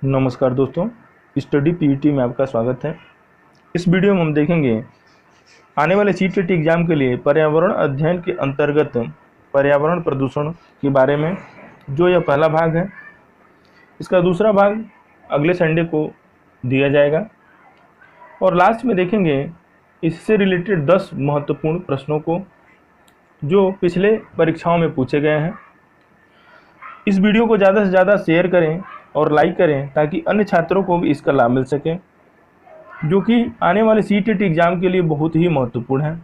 नमस्कार दोस्तों, study PET में आपका स्वागत है। इस वीडियो में हम देखेंगे आने वाले सीटेट एग्जाम के लिए पर्यावरण अध्ययन के अंतर्गत पर्यावरण प्रदूषण के बारे में, जो यह पहला भाग है। इसका दूसरा भाग अगले संडे को दिया जाएगा और लास्ट में देखेंगे इससे रिलेटेड 10 महत्वपूर्ण प्रश्नों को जो पिछले परीक्षाओं में पूछे गए हैं। इस वीडियो को ज़्यादा से ज़्यादा शेयर करें और लाइक करें ताकि अन्य छात्रों को भी इसका लाभ मिल सके, जो कि आने वाले सीटेट एग्ज़ाम के लिए बहुत ही महत्वपूर्ण है।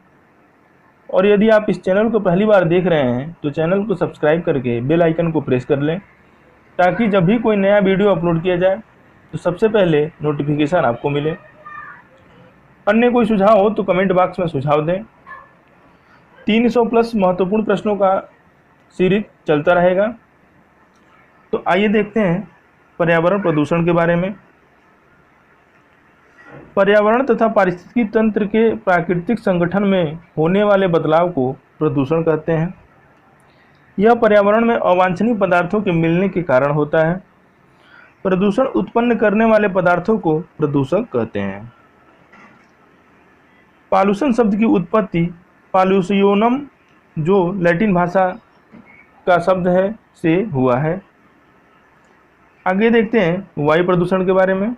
और यदि आप इस चैनल को पहली बार देख रहे हैं तो चैनल को सब्सक्राइब करके बेल आइकन को प्रेस कर लें, ताकि जब भी कोई नया वीडियो अपलोड किया जाए तो सबसे पहले नोटिफिकेशन आपको मिले। अन्य कोई सुझाव हो तो कमेंट बॉक्स में सुझाव दें। 300 प्लस महत्वपूर्ण प्रश्नों का सीरीज चलता रहेगा। तो आइए देखते हैं पर्यावरण प्रदूषण के बारे में। पर्यावरण तथा पारिस्थितिकी तंत्र के प्राकृतिक संगठन में होने वाले बदलाव को प्रदूषण कहते हैं। यह पर्यावरण में अवांछनीय पदार्थों के मिलने के कारण होता है। प्रदूषण उत्पन्न करने वाले पदार्थों को प्रदूषक कहते हैं। पॉल्यूशन शब्द की उत्पत्ति पॉल्यूशियोनम, जो लैटिन भाषा का शब्द है, से हुआ है। आगे देखते हैं वायु प्रदूषण के बारे में।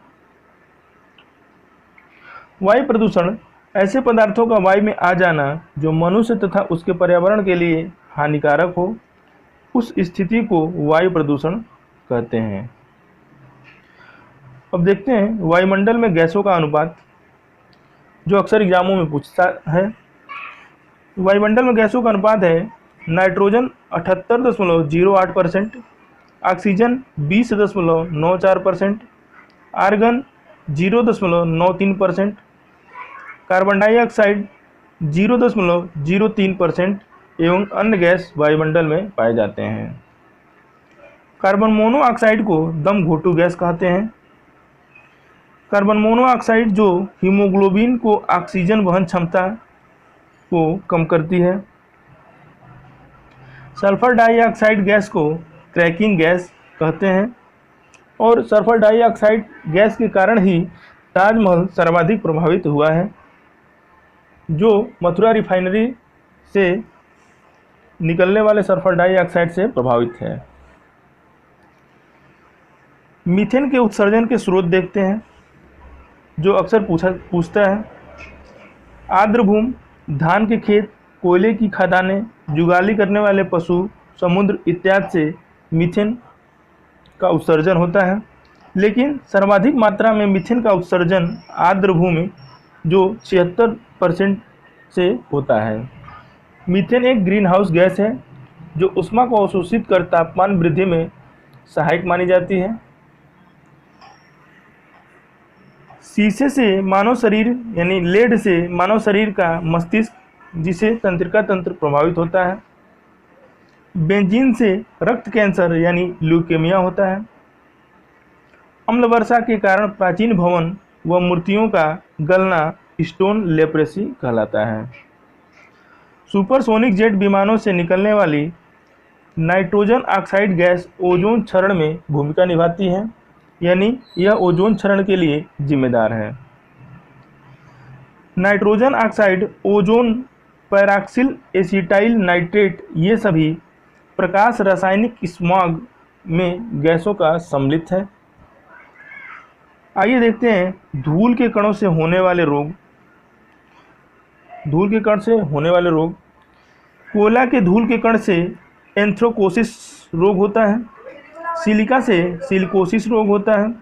वायु प्रदूषण ऐसे पदार्थों का वायु में आ जाना जो मनुष्य तथा उसके पर्यावरण के लिए हानिकारक हो, उस स्थिति को वायु प्रदूषण कहते हैं। अब देखते हैं वायुमंडल में गैसों का अनुपात, जो अक्सर एग्जामों में पूछता है। वायुमंडल में गैसों का अनुपात है nitrogen 78.08%, oxygen 20.94%, argon 0.93%, carbon dioxide 0.03% एवं अन्य गैस वायुमंडल में पाए जाते हैं। कार्बन मोनोऑक्साइड को दम घोटू गैस कहते हैं। कार्बन मोनोऑक्साइड जो हीमोग्लोबिन को ऑक्सीजन वहन क्षमता को कम करती है। सल्फर डाइऑक्साइड गैस को क्रैकिंग गैस कहते हैं और सल्फर डाइऑक्साइड गैस के कारण ही ताजमहल सर्वाधिक प्रभावित हुआ है, जो मथुरा रिफाइनरी से निकलने वाले सल्फर डाइऑक्साइड से प्रभावित है। मीथेन के उत्सर्जन के स्रोत देखते हैं, जो अक्सर पूछता है। आर्द्र भूमि, धान के खेत, कोयले की खदानें, जुगाली करने वाले पशु, समुद्र इत्यादि से मीथेन का उत्सर्जन होता है। लेकिन सर्वाधिक मात्रा में मीथेन का उत्सर्जन आर्द्र भूमि, जो 76% से होता है। मीथेन एक ग्रीन हाउस गैस है जो ऊष्मा को अवशोषित कर तापमान वृद्धि में सहायक मानी जाती है। शीशे से मानव शरीर यानी लेड से मानव शरीर का मस्तिष्क, जिसे तंत्रिका तंत्र प्रभावित होता है। बेंजीन से रक्त कैंसर यानी ल्यूकेमिया होता है। अम्ल वर्षा के कारण प्राचीन भवन व मूर्तियों का गलना स्टोन लेप्रेसी कहलाता है। सुपरसोनिक जेट विमानों से निकलने वाली नाइट्रोजन ऑक्साइड गैस ओजोन क्षरण में भूमिका निभाती है, यानी यह ओजोन क्षरण के लिए जिम्मेदार है। Nitrogen oxide, ozone, peroxyacetyl nitrate, ये सभी प्रकाश रासायनिक स्मॉग में गैसों का सम्मिलित है। आइए देखते हैं धूल के कणों से होने वाले रोग। धूल के कण से होने वाले रोग। कोयला के धूल के कण से एंथ्रोकोसिस रोग होता है। सिलिका से सिलिकोसिस रोग होता है।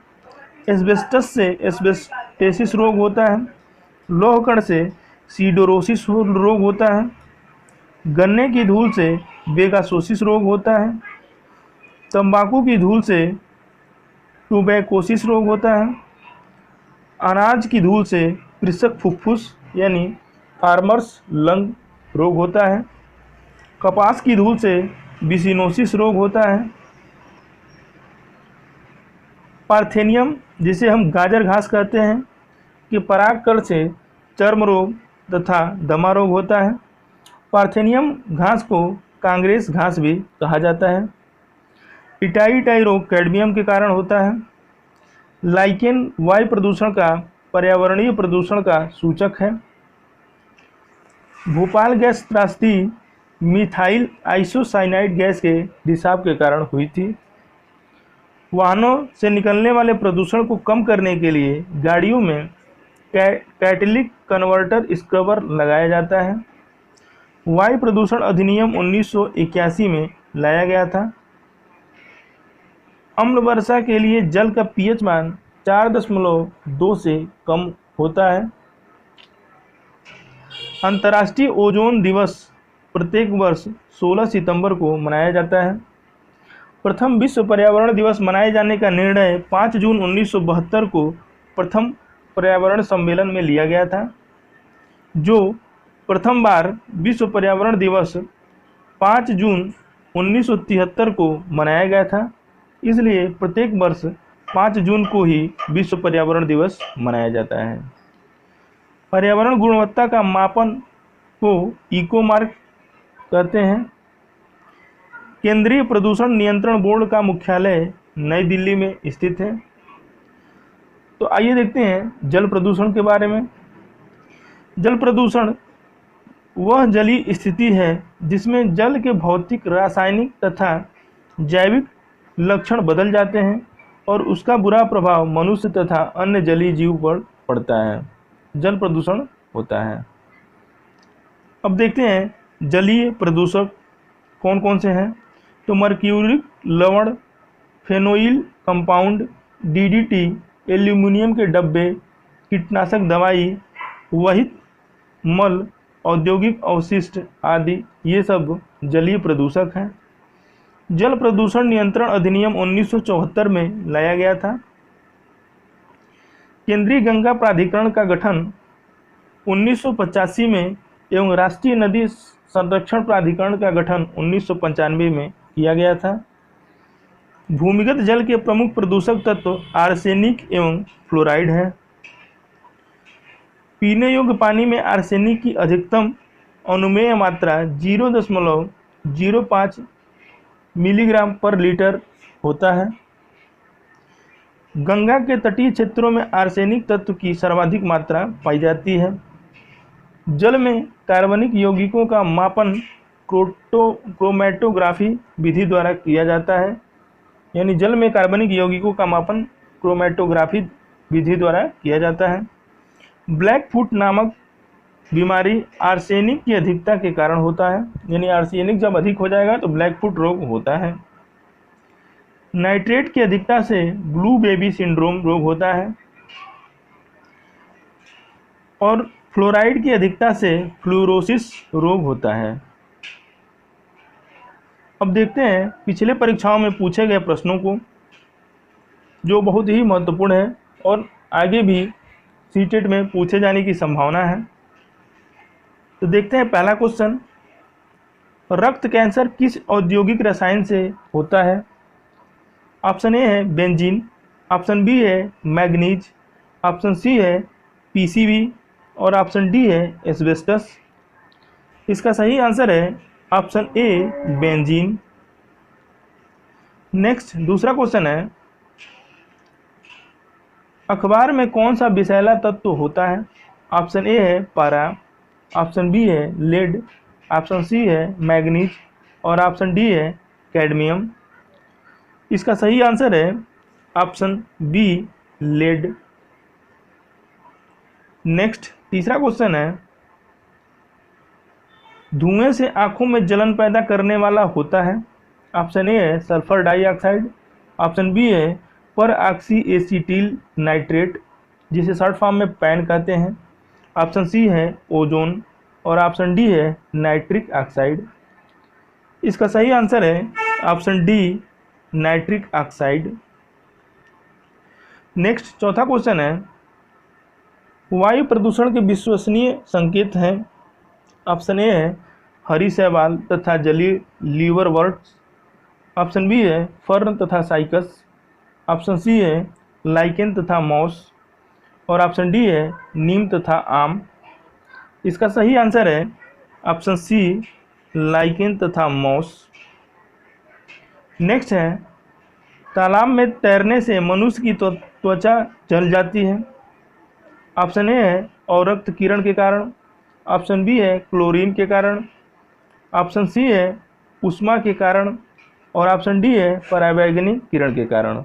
एस्बेस्टस से एस्बेस्टेसिस रोग होता है। लौह कण से सीडोरोसिस रोग होता है। गन्ने की धूल से बेगासोसिस रोग होता है। तंबाकू की धूल से टुबैकोसिस रोग होता है। अनाज की धूल से कृषक फुफ्फुस यानी फार्मर्स लंग रोग होता है। कपास की धूल से बिसिनोसिस रोग होता है। पार्थेनियम, जिसे हम गाजर घास कहते हैं, कि परागकण से चर्म रोग तथा दमा रोग होता है। पार्थेनियम घास को कांग्रेस घास भी कहा जाता है। इटाई रोग कैडमियम के कारण होता है। लाइकेन वायु प्रदूषण का पर्यावरणीय प्रदूषण का सूचक है। भोपाल गैस त्रासदी मिथाइल आइसोसाइनाइड गैस के रिसाव के कारण हुई थी। वाहनों से निकलने वाले प्रदूषण को कम करने के लिए गाड़ियों में कैटेलिक कन्वर्टर स्क्रबर लगाया जाता है। वायु प्रदूषण अधिनियम 1981 में लाया गया था। अम्ल वर्षा के लिए जल का पीएच मान 4.2 से कम होता है। अंतर्राष्ट्रीय ओजोन दिवस प्रत्येक वर्ष 16 सितंबर को मनाया जाता है। प्रथम विश्व पर्यावरण दिवस मनाए जाने का निर्णय 5 जून 1972 को प्रथम पर्यावरण सम्मेलन में लिया गया था। जो प्रथम बार विश्व पर्यावरण दिवस 5 जून 1973 को मनाया गया था, इसलिए प्रत्येक वर्ष 5 जून को ही विश्व पर्यावरण दिवस मनाया जाता है। पर्यावरण गुणवत्ता का मापन को इको मार्क कहते हैं। केंद्रीय प्रदूषण नियंत्रण बोर्ड का मुख्यालय नई दिल्ली में स्थित है। तो आइए देखते हैं जल प्रदूषण के बारे में। जल प्रदूषण वह जलीय स्थिति है जिसमें जल के भौतिक, रासायनिक तथा जैविक लक्षण बदल जाते हैं और उसका बुरा प्रभाव मनुष्य तथा अन्य जलीय जीव पर पड़ता है। जल प्रदूषण होता है। अब देखते हैं जलीय प्रदूषक कौन कौन से हैं। तो मर्क्यूरिक लवण, फेनोइल कंपाउंड, डीडीटी, एल्यूमिनियम के डब्बे, कीटनाशक दवाई, वहित मल, औद्योगिक अवशिष्ट आदि ये सब जलीय प्रदूषक हैं। जल प्रदूषण नियंत्रण अधिनियम 1974 में लाया गया था। केंद्रीय गंगा प्राधिकरण का गठन 1985 में एवं राष्ट्रीय नदी संरक्षण प्राधिकरण का गठन 1995 में किया गया था। भूमिगत जल के प्रमुख प्रदूषक तत्व आर्सेनिक एवं फ्लोराइड है। पीने योग्य पानी में आर्सेनिक की अधिकतम अनुमेय मात्रा 0.05 मिलीग्राम पर लीटर होता है। गंगा के तटीय क्षेत्रों में आर्सेनिक तत्व की सर्वाधिक मात्रा पाई जाती है। जल में कार्बनिक यौगिकों का मापन क्रोमैटोग्राफी विधि द्वारा किया जाता है। यानी जल में कार्बनिक यौगिकों का मापन क्रोमैटोग्राफी विधि द्वारा किया जाता है। ब्लैक फुट नामक बीमारी आर्सेनिक की अधिकता के कारण होता है। यानी आर्सेनिक जब अधिक हो जाएगा तो ब्लैक फुट रोग होता है। नाइट्रेट की अधिकता से ब्लू बेबी सिंड्रोम रोग होता है और फ्लोराइड की अधिकता से फ्लोरोसिस रोग होता है। अब देखते हैं पिछले परीक्षाओं में पूछे गए प्रश्नों को, जो बहुत ही महत्वपूर्ण है और आगे भी सीटेट में पूछे जाने की संभावना है। तो देखते हैं पहला क्वेश्चन, रक्त कैंसर किस औद्योगिक रसायन से होता है? ऑप्शन ए है बेंजीन, ऑप्शन बी है मैग्नीज, ऑप्शन सी है पीसीबी और ऑप्शन डी है एस्बेस्टस। इसका सही आंसर है ऑप्शन ए बेंजीन। नेक्स्ट दूसरा क्वेश्चन है, अखबार में कौन सा विषैला तत्व होता है? ऑप्शन ए है पारा, ऑप्शन बी है लेड, ऑप्शन सी है मैग्नीज और ऑप्शन डी है कैडमियम। इसका सही आंसर है ऑप्शन बी लेड। नेक्स्ट तीसरा क्वेश्चन है, धुएं से आंखों में जलन पैदा करने वाला होता है? ऑप्शन ए है सल्फर डाइऑक्साइड, ऑप्शन बी है पर ऑक्सी एसीटिल नाइट्रेट जिसे शॉर्ट फॉर्म में पैन कहते हैं, ऑप्शन सी है ओजोन और ऑप्शन डी है नाइट्रिक ऑक्साइड। इसका सही आंसर है option D nitric oxide. Next चौथा क्वेश्चन है, वायु प्रदूषण के विश्वसनीय संकेत हैं? ऑप्शन ए है हरी शैवाल तथा जलीय लीवरवर्ट्स, ऑप्शन बी है फर्न तथा साइकस, ऑप्शन सी है लाइकेन तथा मॉस और ऑप्शन डी है नीम तथा आम। इसका सही आंसर है ऑप्शन सी लाइकेन तथा मॉस। नेक्स्ट है, तालाब में तैरने से मनुष्य की त्वचा जल जाती है। ऑप्शन ए है अवरक्त किरण के कारण, ऑप्शन बी है क्लोरीन के कारण, ऑप्शन सी है उष्मा के कारण और ऑप्शन डी है पराबैंगनी किरण के कारण।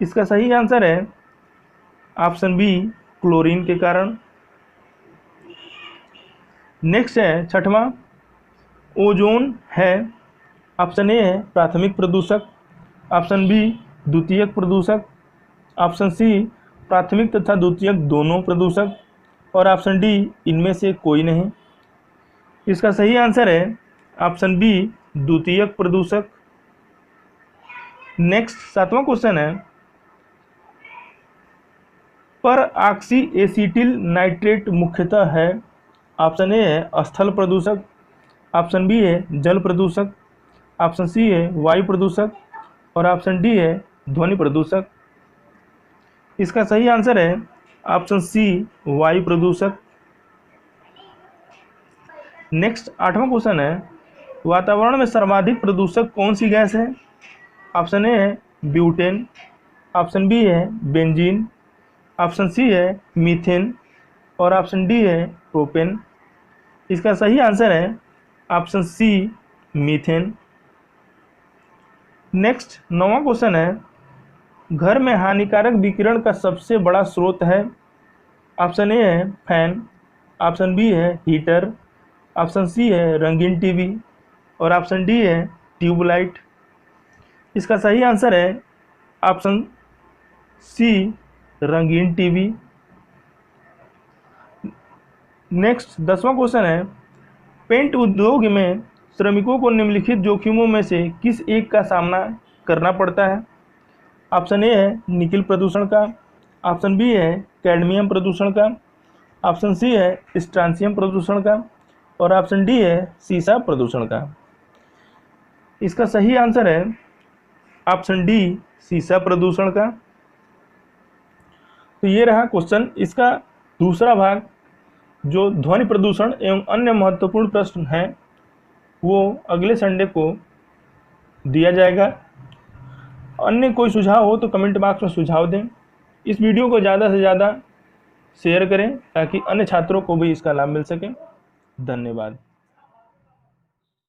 इसका सही आंसर है ऑप्शन बी क्लोरीन के कारण। नेक्स्ट है छठवां, ओजोन है। ऑप्शन ए है प्राथमिक प्रदूषक, ऑप्शन बी द्वितीयक प्रदूषक, ऑप्शन सी प्राथमिक तथा द्वितीयक दोनों प्रदूषक और ऑप्शन डी इनमें से कोई नहीं। इसका सही आंसर है ऑप्शन बी द्वितीयक प्रदूषक। नेक्स्ट सातवां क्वेश्चन है, पर ऑक्सी एसिटिल नाइट्रेट मुख्यतः है। ऑप्शन ए है स्थल प्रदूषक, ऑप्शन बी है जल प्रदूषक, ऑप्शन सी है वायु प्रदूषक और ऑप्शन डी है ध्वनि प्रदूषक। इसका सही आंसर है ऑप्शन सी वायु प्रदूषक। नेक्स्ट आठवां क्वेश्चन है, वातावरण में सर्वाधिक प्रदूषक कौन सी गैस है। ऑप्शन ए है ब्यूटेन, ऑप्शन बी है बेंजीन, ऑप्शन सी है मीथेन और ऑप्शन डी है प्रोपेन। इसका सही आंसर है ऑप्शन सी मीथेन। नेक्स्ट नौवां क्वेश्चन है, घर में हानिकारक विकिरण का सबसे बड़ा स्रोत है। ऑप्शन ए है फैन, ऑप्शन बी है हीटर, ऑप्शन सी है रंगीन टीवी और ऑप्शन डी है ट्यूबलाइट। इसका सही आंसर है ऑप्शन सी रंगीन टीवी। नेक्स्ट 10वां क्वेश्चन है, पेंट उद्योग में श्रमिकों को निम्नलिखित जोखिमों में से किस एक का सामना करना पड़ता है। ऑप्शन ए है निकिल प्रदूषण का, ऑप्शन बी है कैडमियम प्रदूषण का, ऑप्शन सी है स्ट्रांसियम प्रदूषण का और ऑप्शन डी है सीसा प्रदूषण का। इसका सही आंसर है ऑप्शन डी सीसा प्रदूषण का। तो ये रहा क्वेश्चन। इसका दूसरा भाग जो ध्वनि प्रदूषण एवं अन्य महत्वपूर्ण प्रश्न हैं वो अगले संडे को दिया जाएगा। अन्य कोई सुझाव हो तो कमेंट बॉक्स में सुझाव दें। इस वीडियो को ज़्यादा से ज़्यादा शेयर करें ताकि अन्य छात्रों को भी इसका लाभ मिल सके। धन्यवाद।